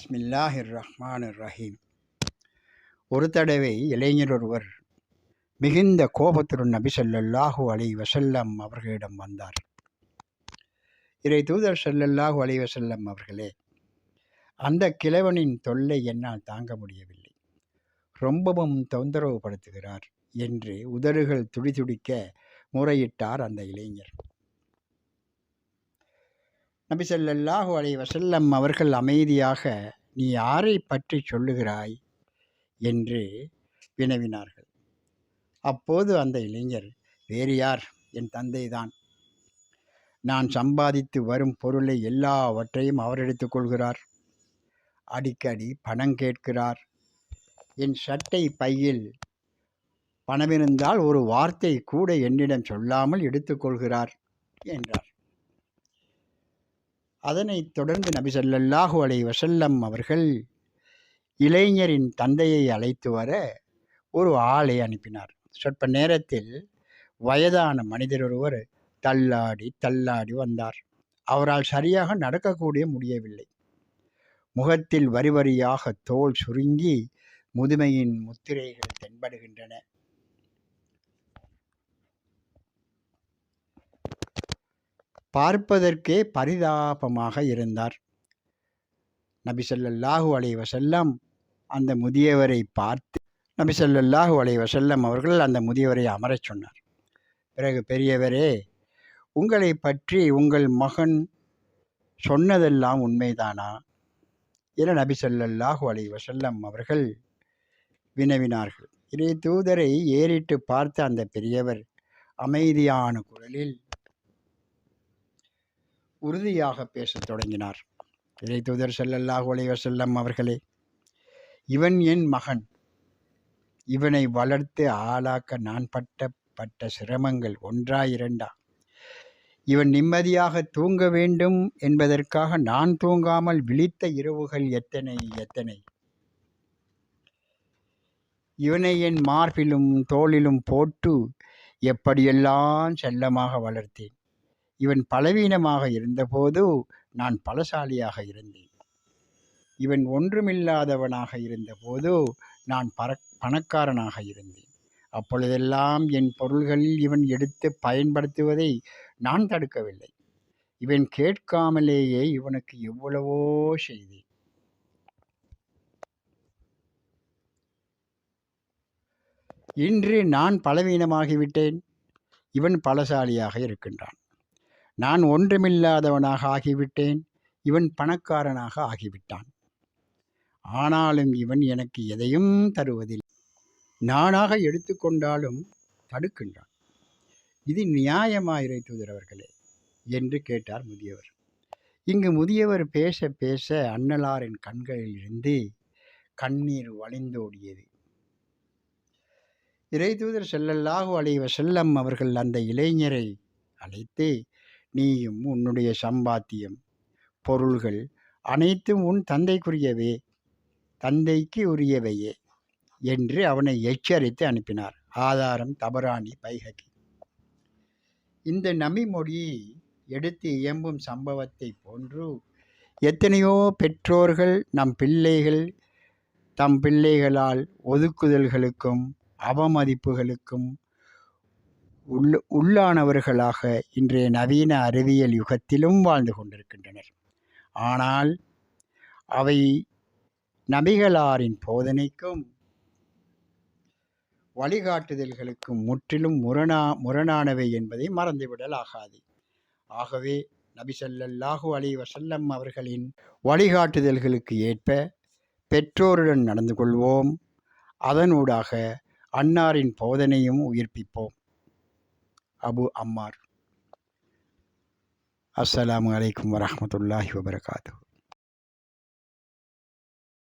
பிஸ்மில்லாஹிர் ரஹ்மானிர் ரஹீம். ஒரு தடவை இளைஞர் ஒருவர் மிகுந்த கோபத்துடன் நபி ஸல்லல்லாஹு அலைஹி வஸல்லம் அவர்களிடம் வந்தார். இறை தூதர் ஸல்லல்லாஹு அலைஹி வஸல்லம் அவர்களே, அந்த கிழவனின் தொல்லை என்னால் தாங்க முடியவில்லை, ரொம்பவும் தொந்தரவு படுத்துகிறார் என்று உதடுகள் துடிதுடிக்க முறையிட்டார் அந்த இளைஞர். நபி ஸல்லல்லாஹு அலைஹி வஸல்லம் அவர்கள் அமைதியாக, நீ யாரை பற்றி சொல்லுகிறாய் என்று வினவினார்கள். அப்போது அந்த இளைஞர், வேறு யார், என் தந்தைதான். நான் சம்பாதித்து வரும் பொருளை எல்லாவற்றையும் அவர் எடுத்துக்கொள்கிறார். அடிக்கடி பணம் கேட்கிறார். என் சட்டை பையில் பணமிருந்தால் ஒரு வார்த்தை கூட என்னிடம் சொல்லாமல் எடுத்துக்கொள்கிறார் என்றார். அதனைத் தொடர்ந்து நபி ஸல்லல்லாஹு அலைஹி வஸல்லம் அவர்கள் இளைஞரின் தந்தையை அழைத்து வர ஒரு ஆளை அனுப்பினார். சொற்ப நேரத்தில் வயதான மனிதர் ஒருவர் தள்ளாடி தள்ளாடி வந்தார். அவரால் சரியாக நடக்கக்கூடிய முடியவில்லை. முகத்தில் வரி வரியாக தோல் சுருங்கி முதுமையின் முத்திரைகள் தென்படுகின்றன. பார்ப்பதற்கே பரிதாபமாக இருந்தார். நபி ஸல்லல்லாஹு அலைஹி வஸல்லம் அந்த முதியவரை பார்த்து நபி ஸல்லல்லாஹு அலைஹி வஸல்லம் அவர்கள் அந்த முதியவரை அமரச் சொன்னார். பிறகு, பெரியவரே, உங்களை பற்றி உங்கள் மகன் சொன்னதெல்லாம் உண்மைதானா என நபி ஸல்லல்லாஹு அலைஹி வஸல்லம் அவர்கள் வினவினார்கள். இறை தூதரை ஏறிட்டு பார்த்த அந்த பெரியவர் அமைதியான குரலில் உறுதியாக பேசத் தொடங்கினார். இறை தூதர் ஸல்லல்லாஹு அலைஹி வஸல்லம் அவர்களே, இவன் என் மகன். இவனை வளர்த்து ஆளாக்க நான் பட்ட சிரமங்கள் ஒன்றா இரண்டா? இவன் நிம்மதியாக தூங்க வேண்டும் என்பதற்காக நான் தூங்காமல் விழித்த இரவுகள் எத்தனை எத்தனை. இவனை என் மார்பிலும் தோளிலும் போட்டு எப்படியெல்லாம் செல்லமாக வளர்த்தேன். இவன் பலவீனமாக இருந்தபோது நான் பலசாலியாக இருந்தேன். இவன் ஒன்றுமில்லாதவனாக இருந்தபோது நான் பணக்காரனாக இருந்தேன். அப்பொழுதெல்லாம் என் பொருள்களில் இவன் எடுத்து பயன்படுத்துவதை நான் தடுக்கவில்லை. இவன் கேட்காமலேயே இவனுக்கு எவ்வளவோ செய்தேன். இன்று நான் பலவீனமாகிவிட்டேன். இவன் பலசாலியாக இருக்கின்றான். நான் ஒன்றுமில்லாதவனாக ஆகிவிட்டேன். இவன் பணக்காரனாக ஆகிவிட்டான். ஆனாலும் இவன் எனக்கு எதையும் தருவதில்லை. நானாக எடுத்துக்கொண்டாலும் தடுக்கின்றான். இது நியாயமா இறை தூதர் அவர்களே என்று கேட்டார் முதியவர். இங்கு முதியவர் பேச பேச அன்னலாரின் கண்களில் இருந்து கண்ணீர் வழிந்தோடியது. இறை தூதர் ஸல்லல்லாஹு அலைஹி வஸல்லம் அவர்கள் அந்த இளைஞரை அழைத்து, நீயும் உன்னுடைய சம்பாத்தியம் பொருள்கள் அனைத்தும் உன் தந்தைக்கு உரியவையே என்று அவனை எச்சரித்து அனுப்பினார். ஆதாரம் தபரானி பைஹகி. இந்த நபிமொழி எடுத்து இயம்பும் சம்பவத்தை போன்று எத்தனையோ பெற்றோர்கள் தம் பிள்ளைகளால் ஒதுக்குதல்களுக்கும் அவமதிப்புகளுக்கும் உள்ளானவர்களாக இன்றைய நவீன அறிவியல் யுகத்திலும் வாழ்ந்து கொண்டிருக்கின்றனர். ஆனால் அவை நபிகளாரின் போதனைக்கும் வழிகாட்டுதல்களுக்கும் முற்றிலும் முரணானவை என்பதை மறந்துவிடலாகாது. ஆகவே நபி ஸல்லல்லாஹு அலைஹி வஸல்லம் அவர்களின் வழிகாட்டுதல்களுக்கு ஏற்ப பெற்றோருடன் நடந்து கொள்வோம். அதனூடாக அன்னாரின் போதனையும் உயிர்ப்பிப்போம். அபு அம்மார். அஸ்ஸலாமு அலைக்கும் வரஹ்மத்துல்லாஹி வபரகாத்துஹு.